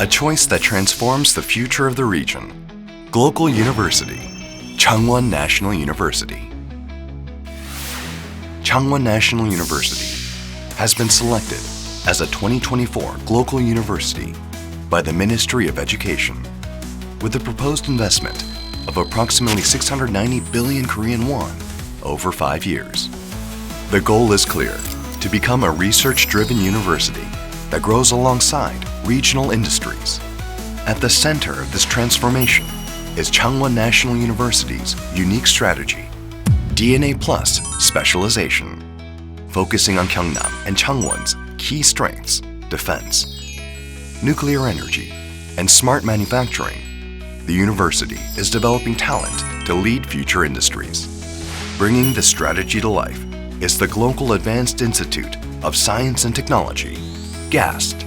A choice that transforms the future of the region. Glocal University, Changwon National University. Changwon National University has been selected as a 2024 Glocal University by the Ministry of Education with a proposed investment of approximately 690 billion Korean won over 5 years. The goal is clear: to become a research-driven university that grows alongside regional industries. At the center of this transformation is Changwon National University's unique strategy, DNA Plus Specialization. Focusing on Gyeongnam and Changwon's key strengths, defense, nuclear energy, and smart manufacturing, the university is developing talent to lead future industries. Bringing this strategy to life is the Glocal Advanced Institute of Science and Technology, GAST.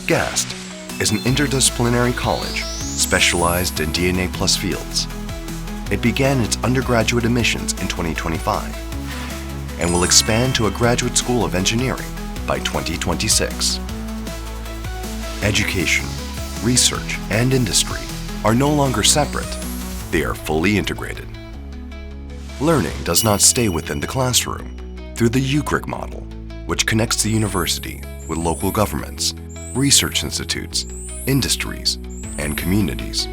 GAST is an interdisciplinary college specialized in DNA Plus fields. It began its undergraduate admissions in 2025 and will expand to a graduate school of engineering by 2026. Education, research, and industry are no longer separate. They are fully integrated. Learning does not stay within the classroom through the UCRIC model, which connects the university with local governments, research institutes, industries, and communities.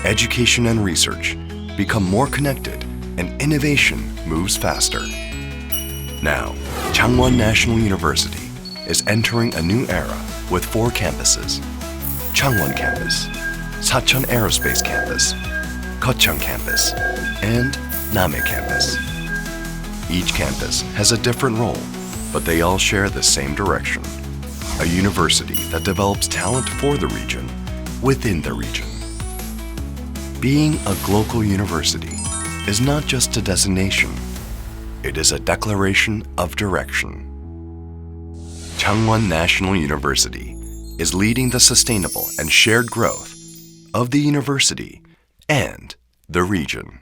Education and research become more connected and innovation moves faster. Now, Changwon National University is entering a new era with 4 campuses: Changwon Campus, Sacheon Aerospace Campus, Gyeocheong Campus, and Namhae Campus. Each campus has a different role, but they all share the same direction: a university that develops talent for the region, within the region. Being a Glocal University is not just a designation, it is a declaration of direction. Changwon National University is leading the sustainable and shared growth of the university and the region.